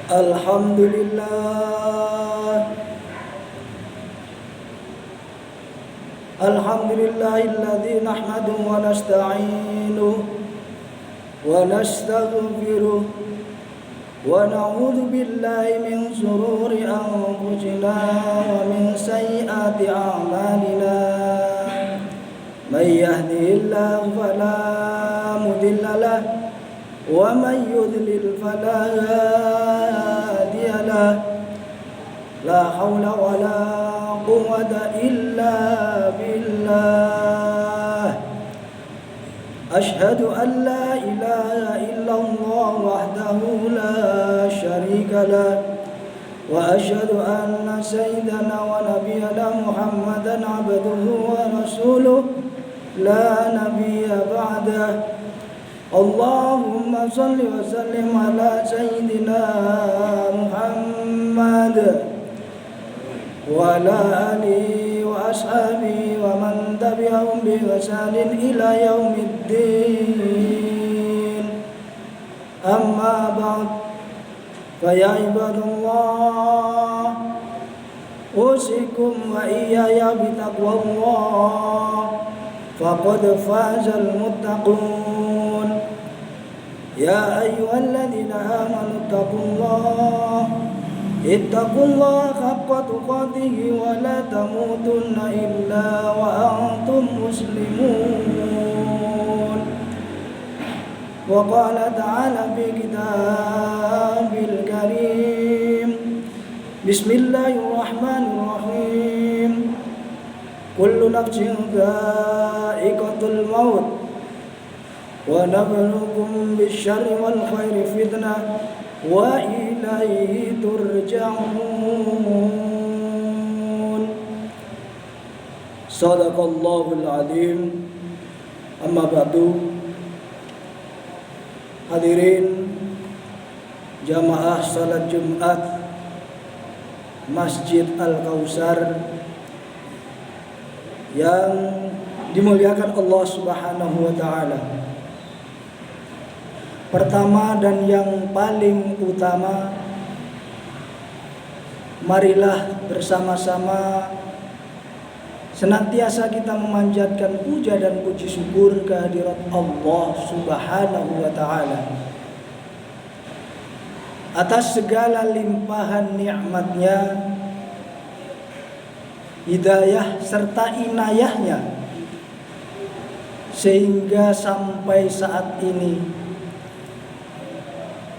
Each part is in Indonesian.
Alhamdulillah, alhamdulillahilladzi nahmaduhu wa nasta'inuhu wa nastaghfiruh wa na'udzu billahi min shururi anfusina wa min sayyiati a'malina. May yahdihillahu fala mudilla lahu wa may yudlil fala hadiya lahu. La haula wa la quwwata illa billah. Ashhadu an la ilaha illallah wahdahu la syarika lah wa ashhadu anna sayyidana wa nabiyyana Muhammadan abduhu wa rasuluh la nabiyya ba'dah. Allahumma salli wa sallim ala sayyidina Muhammad wa ala alihi wa ashabihi wa man tabi'ahum bi ihsanin ila yaumiddin. Amma ba'd, fa ya ibadallah, usikum wa iyaya bi taqwallah, faqad fazal muttaqun. Ya ayyuhalladzina amanu ittaqullaha haqqa tuqatih wa la tamutunna illa wa antum muslimun. Wa qala ta'ala fi kitabil karim, bismillahirrahmanirrahim, kullu nafsin dha'iqatul maut wa nabluukum bisyarri wal khairi fitnah wa ilaihi turja'un. Shadaqallahul azim. Amma ba'du. Hadirin jamaah salat Jumat Masjid Al-Kautsar yang dimuliakan Allah Subhanahu wa taala. Pertama dan yang paling utama, marilah bersama-sama senantiasa kita memanjatkan puja dan puji syukur kehadirat Allah Subhanahu wa taala atas segala limpahan nikmatnya, hidayah serta inayahnya, sehingga sampai saat ini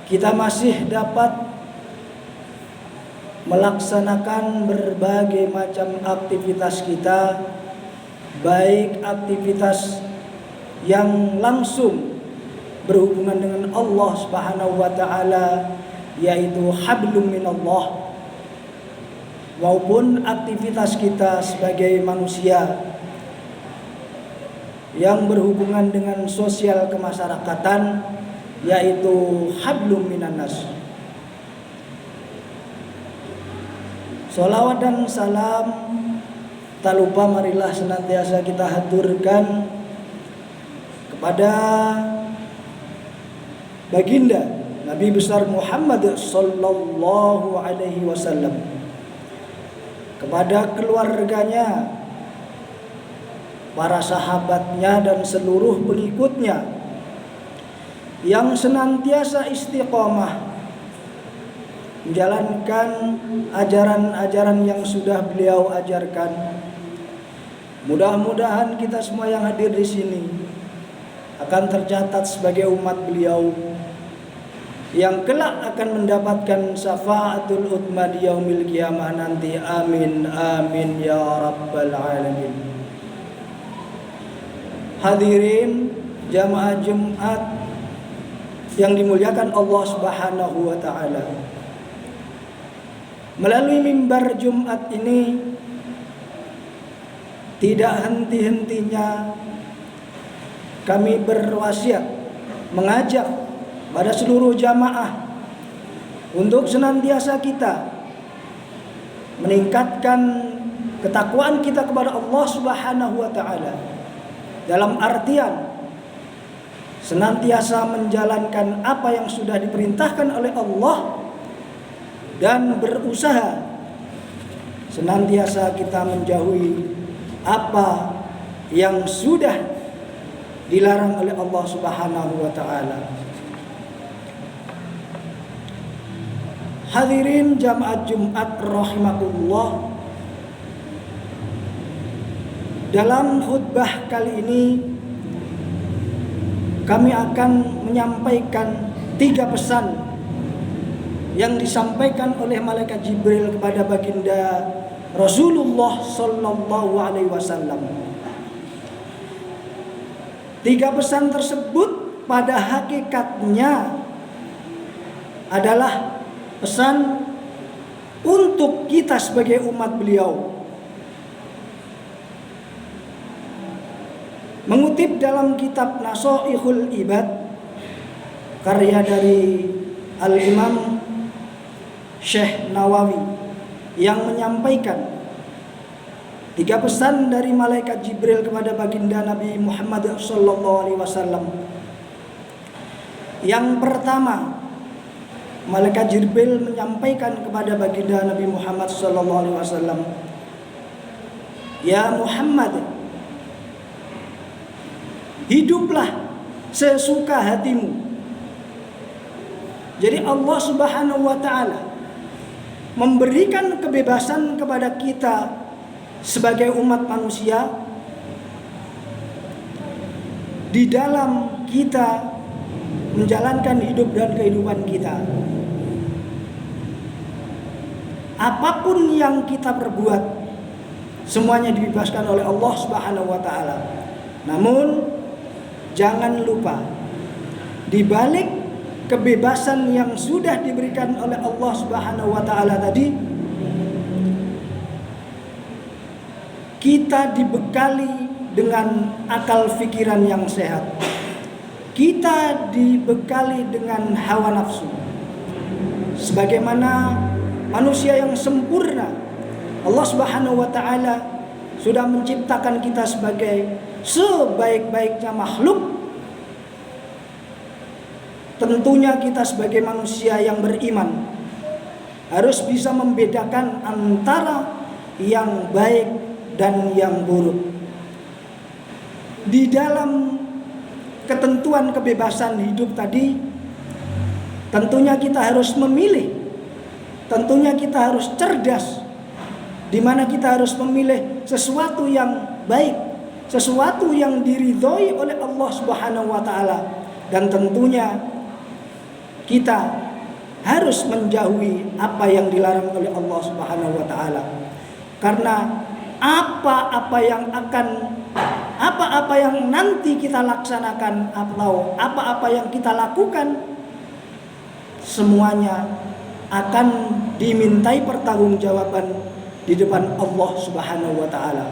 kita masih dapat melaksanakan berbagai macam aktivitas kita, baik aktivitas yang langsung berhubungan dengan Allah Subhanahu wa taala, yaitu hablum minallah, maupun aktivitas kita sebagai manusia yang berhubungan dengan sosial kemasyarakatan, yaitu hablum minannas. Sholawat dan salam tak lupa marilah senantiasa kita haturkan kepada baginda Nabi besar Muhammad sallallahu alaihi wasallam, kepada keluarganya, para sahabatnya dan seluruh pengikutnya yang senantiasa istiqomah menjalankan ajaran-ajaran yang sudah beliau ajarkan. Mudah-mudahan kita semua yang hadir di sini akan tercatat sebagai umat beliau yang kelak akan mendapatkan syafaatul utma di yaumil qiyamah nanti. Amin amin ya rabbal alamin. Hadirin jamaah Jumat yang dimuliakan Allah Subhanahu wa taala, melalui mimbar Jumat ini tidak henti-hentinya kami berwasiat mengajak pada seluruh jamaah untuk senantiasa kita meningkatkan ketakwaan kita kepada Allah Subhanahu wa taala, dalam artian senantiasa menjalankan apa yang sudah diperintahkan oleh Allah dan berusaha senantiasa kita menjauhi apa yang sudah dilarang oleh Allah Subhanahu wa taala. Hadirin jamaat Jumat rahimakumullah. Dalam khutbah kali ini kami akan menyampaikan 3 pesan yang disampaikan oleh malaikat Jibril kepada baginda Rasulullah sallallahu alaihi wasallam. 3 pesan tersebut pada hakikatnya adalah pesan untuk kita sebagai umat beliau. Mengutip dalam kitab Nasoihul Ibad karya dari Al-Imam Syekh Nawawi yang menyampaikan 3 pesan dari malaikat Jibril kepada baginda Nabi Muhammad sallallahu alaihi wasallam. Yang pertama, malaikat Jibril menyampaikan kepada baginda Nabi Muhammad sallallahu alaihi wasallam, "Ya Muhammad, hiduplah sesuka hatimu." Jadi Allah Subhanahu wa taala memberikan kebebasan kepada kita sebagai umat manusia di dalam kita menjalankan hidup dan kehidupan kita. Apapun yang kita perbuat, semuanya dibebaskan oleh Allah Subhanahu wa taala. Namun jangan lupa, di balik kebebasan yang sudah diberikan oleh Allah Subhanahu wa taala tadi, kita dibekali dengan akal pikiran yang sehat. Kita dibekali dengan hawa nafsu. Sebagaimana manusia yang sempurna, Allah Subhanahu wa taala sudah menciptakan kita sebagai sebaik-baiknya makhluk. Tentunya kita sebagai manusia yang beriman harus bisa membedakan antara yang baik dan yang buruk. Di dalam ketentuan kebebasan hidup tadi, tentunya kita harus memilih. Tentunya kita harus cerdas, di mana kita harus memilih sesuatu yang baik, sesuatu yang diridhoi oleh Allah Subhanahu wa taala, dan tentunya kita harus menjauhi apa yang dilarang oleh Allah Subhanahu wa taala. Karena apa-apa yang nanti kita laksanakan atau apa-apa yang kita lakukan, semuanya akan dimintai pertanggungjawaban di depan Allah Subhanahu wa taala.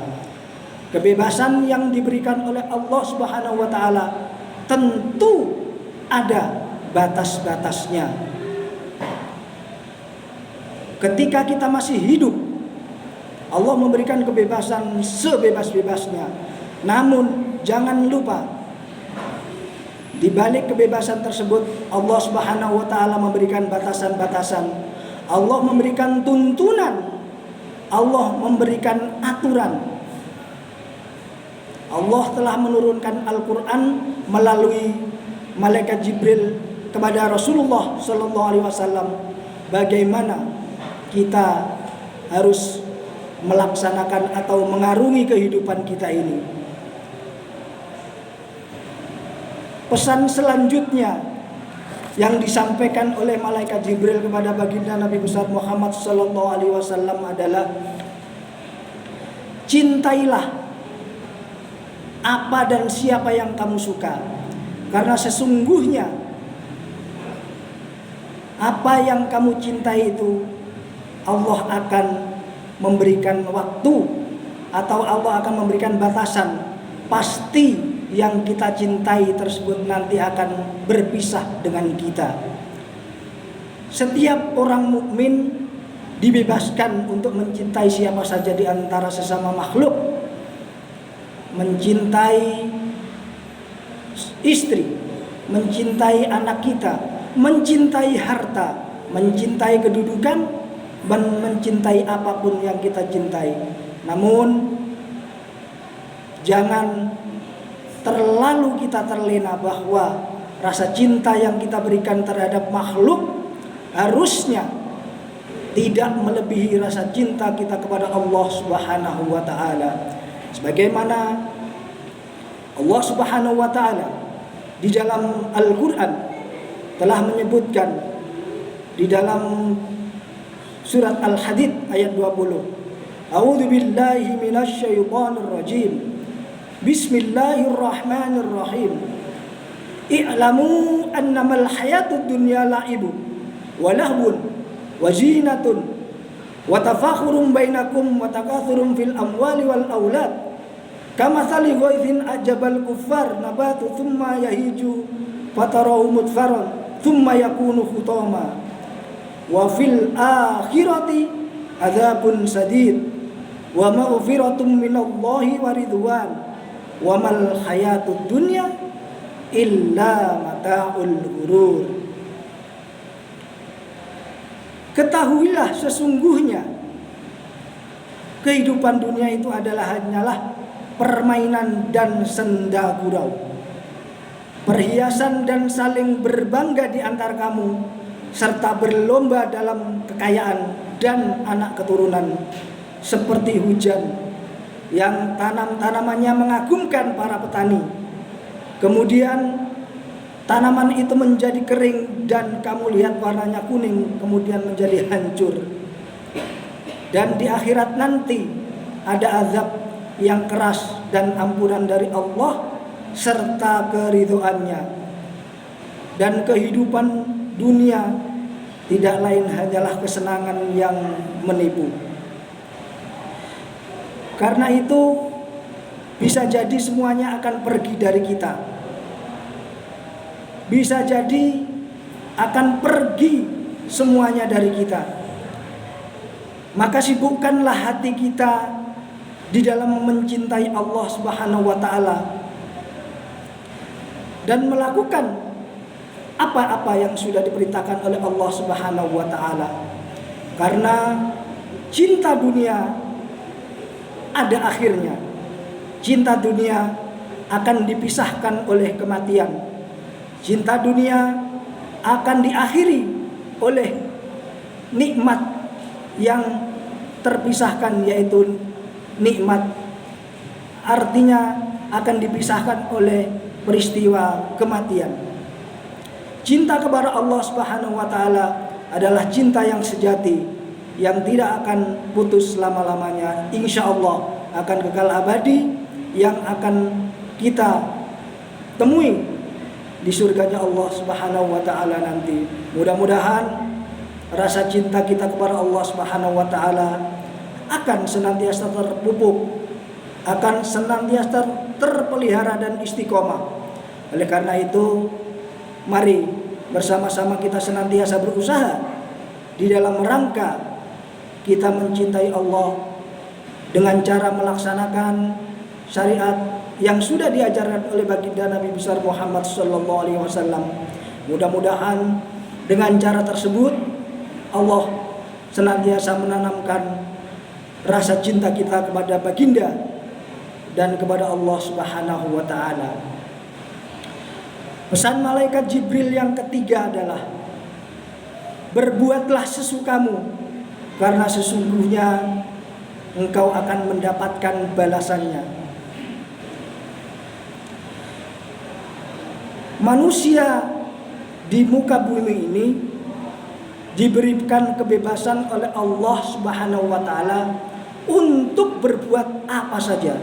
Kebebasan yang diberikan oleh Allah Subhanahu wa taala tentu ada batas-batasnya. Ketika kita masih hidup, Allah memberikan kebebasan sebebas-bebasnya. Namun jangan lupa, di balik kebebasan tersebut Allah Subhanahu wa taala memberikan batasan-batasan. Allah memberikan tuntunan. Allah memberikan aturan. Allah telah menurunkan Al-Qur'an melalui malaikat Jibril kepada Rasulullah sallallahu alaihi wasallam bagaimana kita harus melaksanakan atau mengarungi kehidupan kita ini. Pesan selanjutnya yang disampaikan oleh malaikat Jibril kepada baginda Nabi besar Muhammad sallallahu alaihi wasallam adalah, cintailah apa dan siapa yang kamu suka, karena sesungguhnya apa yang kamu cintai itu Allah akan memberikan waktu atau Allah akan memberikan batasan. Pasti yang kita cintai tersebut nanti akan berpisah dengan kita. Setiap orang mukmin dibebaskan untuk mencintai siapa saja di antara sesama makhluk. Mencintai istri, mencintai anak kita, mencintai harta, mencintai kedudukan, mencintai apapun yang kita cintai. Namun jangan terlalu kita terlena bahwa rasa cinta yang kita berikan terhadap makhluk harusnya tidak melebihi rasa cinta kita kepada Allah Subhanahu wa taala. Sebagaimana Allah Subhanahu wa taala di dalam Al-Qur'an telah menyebutkan di dalam surat Al-Hadid ayat 20. A'udzu billahi minasy syaithanir rajim. Bismillahirrahmanirrahim. I'lamu annamal hayatud dunya la'ibu wa lahwun wa zinatun wa tafakhurun bainakum wa takathurun fil amwali wal aulad kamathali ghaithin ajabal kuffar nabatu thumma yahiju fatarahu mudfaran thumma yakunu hutama wa fil akhirati adzabun sadid wa maghfiratun minallahi wa ridwan wa mal hayatud dunya illa mata'ul ghurur. Ketahuilah sesungguhnya kehidupan dunia itu hanyalah permainan dan senda gurau, perhiasan dan saling berbangga di antar kamu, serta berlomba dalam kekayaan dan anak keturunan, seperti hujan yang tanamannya mengagumkan para petani. Kemudian tanaman itu menjadi kering dan kamu lihat warnanya kuning, kemudian menjadi hancur. Dan di akhirat nanti ada azab yang keras dan ampunan dari Allah serta keridhoannya. Dan kehidupan dunia tidak lain hanyalah kesenangan yang menipu. Karena itu bisa jadi semuanya akan pergi dari kita. Bisa jadi akan pergi semuanya dari kita. Maka sibukkanlah hati kita di dalam mencintai Allah Subhanahu wa taala dan melakukan apa-apa yang sudah diperintahkan oleh Allah Subhanahu wa taala. Karena cinta dunia ada akhirnya. Cinta dunia akan dipisahkan oleh kematian. Cinta dunia akan diakhiri oleh nikmat yang terpisahkan, yaitu nikmat, artinya akan dipisahkan oleh peristiwa kematian. Cinta kepada Allah Subhanahu wa taala adalah cinta yang sejati, yang tidak akan putus selama-lamanya, insya Allah akan kekal abadi, yang akan kita temui di surganya Allah Subhanahu wa taala nanti. Mudah-mudahan rasa cinta kita kepada Allah Subhanahu wa taala akan senantiasa terpupuk, akan senantiasa terpelihara dan istiqomah. Oleh karena itu, mari bersama-sama kita senantiasa berusaha di dalam rangka kita mencintai Allah dengan cara melaksanakan syariat yang sudah diajarkan oleh baginda Nabi besar Muhammad sallallahu alaihi wasallam. Mudah-mudahan dengan cara tersebut Allah senantiasa menanamkan rasa cinta kita kepada baginda dan kepada Allah Subhanahu wa taala. Pesan malaikat Jibril yang ketiga adalah berbuatlah sesukamu, karena sesungguhnya engkau akan mendapatkan balasannya. Manusia di muka bumi ini diberikan kebebasan oleh Allah Subhanahu wa taala untuk berbuat apa saja.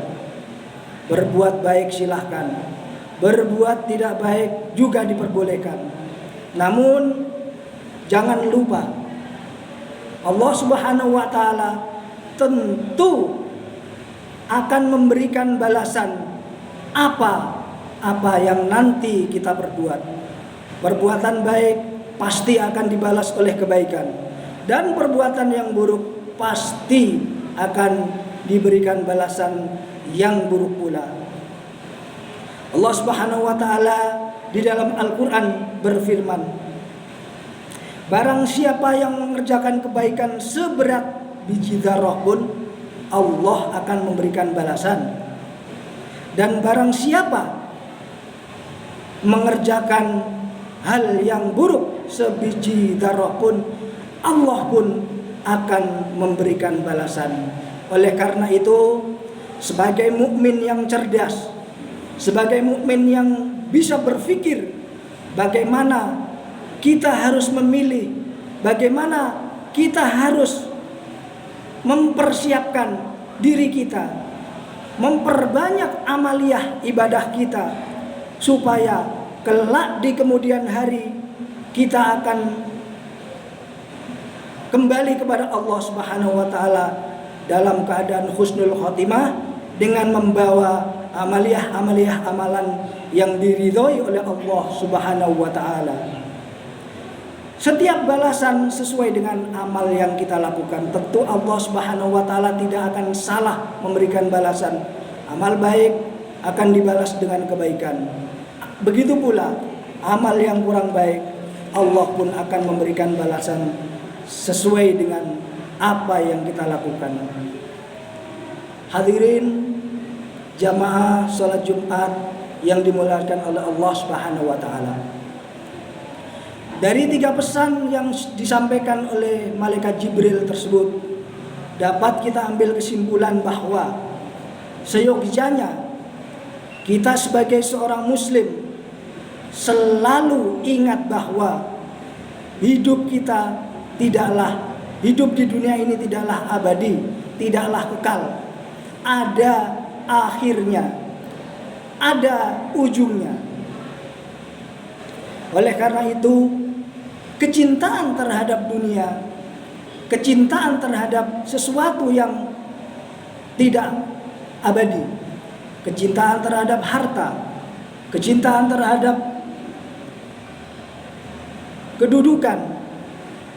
Berbuat baik silahkan, berbuat tidak baik juga diperbolehkan. Namun jangan lupa Allah Subhanahu wa taala tentu akan memberikan balasan apa yang nanti kita perbuat. Perbuatan baik pasti akan dibalas oleh kebaikan, dan perbuatan yang buruk pasti akan diberikan balasan yang buruk pula. Allah Subhanahu wa taala di dalam Al-Qur'an berfirman, Barang siapa yang mengerjakan kebaikan seberat biji dzarrah pun, Allah akan memberikan balasan. Dan barang siapa mengerjakan hal yang buruk sebiji dzarrah pun, Allah pun akan memberikan balasan. Oleh karena itu, sebagai mukmin yang cerdas, sebagai mukmin yang bisa berpikir bagaimana kita harus memilih, bagaimana kita harus mempersiapkan diri kita, memperbanyak amaliyah ibadah kita, supaya kelak di kemudian hari kita akan kembali kepada Allah Subhanahu wa taala dalam keadaan husnul khotimah, dengan membawa amaliyah amalan yang diridhoi oleh Allah Subhanahu wa taala. Setiap balasan sesuai dengan amal yang kita lakukan. Tentu Allah Subhanahu wa taala tidak akan salah memberikan balasan. Amal baik akan dibalas dengan kebaikan. Begitu pula amal yang kurang baik, Allah pun akan memberikan balasan sesuai dengan apa yang kita lakukan. Hadirin jamaah salat Jumat yang dimuliakan oleh Allah Subhanahu wa taala. Dari 3 pesan yang disampaikan oleh malaikat Jibril tersebut, dapat kita ambil kesimpulan bahwa seyogyanya kita sebagai seorang muslim selalu ingat bahwa hidup kita tidaklah, hidup di dunia ini tidaklah abadi, tidaklah kekal. Ada akhirnya, ada ujungnya. Oleh karena itu, kecintaan terhadap dunia, kecintaan terhadap sesuatu yang tidak abadi, kecintaan terhadap harta, kecintaan terhadap kedudukan,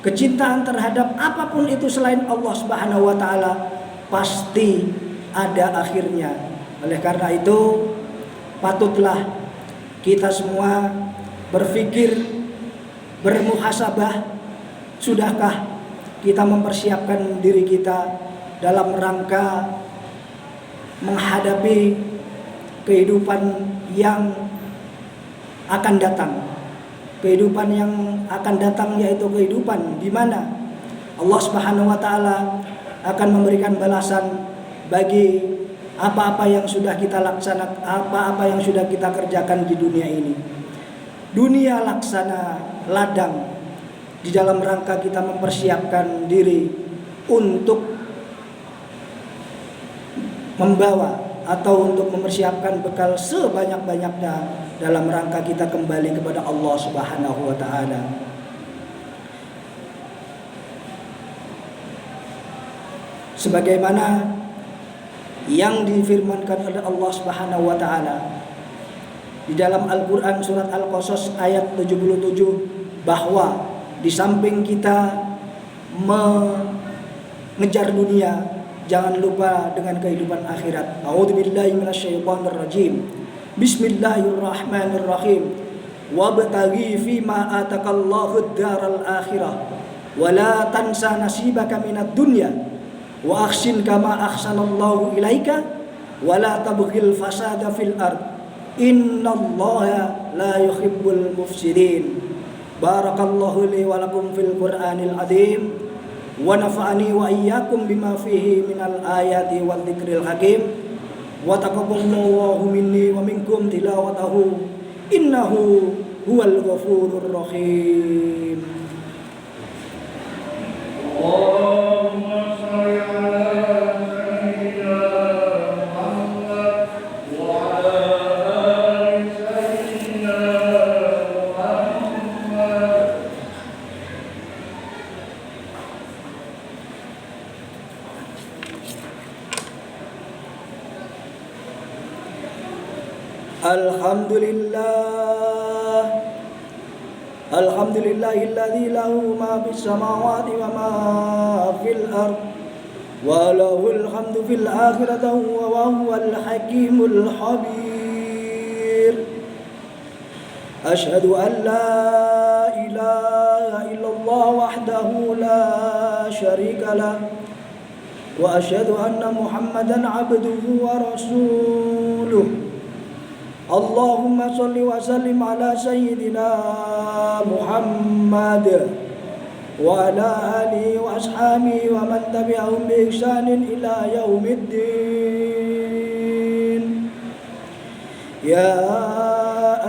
kecintaan terhadap apapun itu selain Allah Subhanahu wa taala pasti ada akhirnya. Oleh karena itu, patutlah kita semua berpikir, bermuhasabah, sudahkah kita mempersiapkan diri kita dalam rangka menghadapi kehidupan yang akan datang. Kehidupan yang akan datang yaitu kehidupan di mana Allah Subhanahu wa taala akan memberikan balasan bagi apa-apa yang sudah kita laksanakan, apa-apa yang sudah kita kerjakan di dunia ini. Dunia laksana ladang di dalam rangka kita mempersiapkan diri untuk membawa atau untuk mempersiapkan bekal sebanyak-banyaknya dalam rangka kita kembali kepada Allah Subhanahu wa taala. Sebagaimana yang difirmankan oleh Allah Subhanahu wa taala di dalam Al-Quran surat Al-Qasas ayat 77, bahwa di samping kita mengejar dunia, jangan lupa dengan kehidupan akhirat. A'udzubillahi minasyaitonirrajim. Bismillahirrahmanirrahim. Wabtaghi fima atakallahu ad-daral akhirah wa la tansa nasibaka minad dunya wa ahsin kama ahsanallahu ilaika wa la tabghil fasada fil ard. Innallaha la yuhibbul mufsidin. Barakallahu li wa lakum fil Qur'anil azim wa nafa'ani wa iyyakum bima fihi minal ayati wal dzikril hakim wa taqabbalallahu minni wa minkum tilawatahu innahu huwal ghafurur rahim. Allahumma shalli ala Alhamdulillahilladzi lahu ma fis samawati wa ma fil ard wa lahul hamdu fil akhirati wa huwal hakimul habir. Asyhadu an la ilaha illallah شريك له وأشهد أن محمدا عبده ورسوله اللهم صل وسلم على سيدنا محمد وعلى آله وأصحابه ومن تبعهم بإحسان إلى يوم الدين يا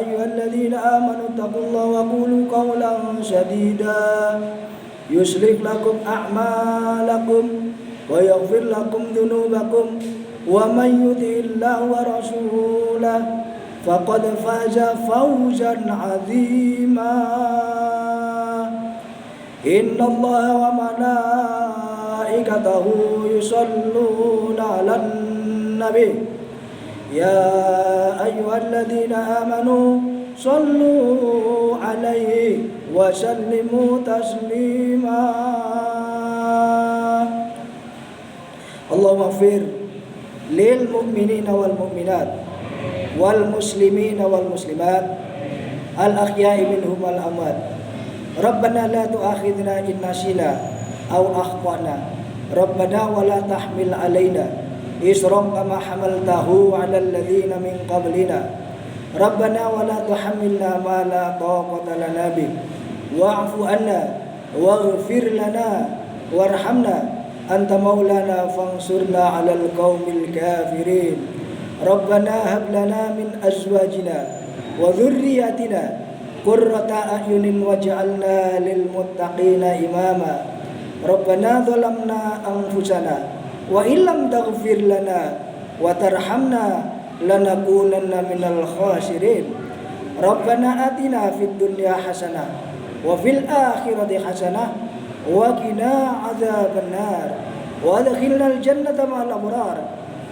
أيها الذين آمنوا اتقوا الله وقولوا قولا سديدا يصلح لكم أعمالكم ويغفر لكم ذنوبكم ومن يطع الله ورسوله فقد فاز فوزا عظيما إن الله وملائكته يصلون على النبي يا أيها الذين آمنوا صلوا عليه وسلموا تسليما اللهم اغفر للمؤمنين والمؤمنات والمسلمين والمسلمات الأحياء منهم والأموات ربنا لا تؤاخذنا إن نسينا أو أخطأنا ربنا ولا تحمل علينا إصرا كما حملته على الذين من قبلنا ربنا ولا تحملنا ما لا طاقة لنا به واعف عنا واغفر لنا وارحمنا أنت مولانا فانصرنا على القوم الكافرين ربنا هب لنا من أزواجنا وذرياتنا قرة أعين واجعلنا للمتقين إماما ربنا ظلمنا أنفسنا وإن لم تغفر لنا وترحمنا لنكونن من الخاسرين ربنا آتنا في الدنيا حسنة وفي الآخرة حسنة وقنا عذاب النار وادخلنا الجنة مع الأبرار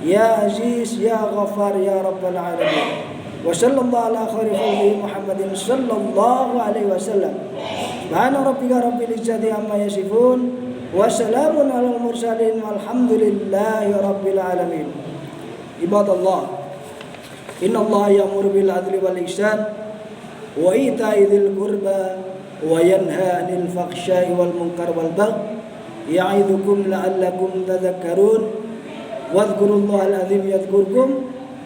يا عزيز يا غفار يا رب العالمين وصلى الله على خير خلقه محمد صلى الله عليه وسلم سبحان ربك رب العزة عما يصفون وسلام على المرسلين والحمد لله رب العالمين عباد الله إن الله يأمر بالعدل والإحسان وإيتاء ذي القربى وينهى عن الفحشاء والمنكر والبغي يعظكم لعلكم تذكرون واذكروا الله العظيم يذكركم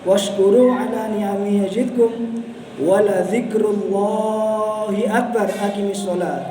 واشكروا على نعمه يزدكم ولذكر الله أكبر أقم الصلاة.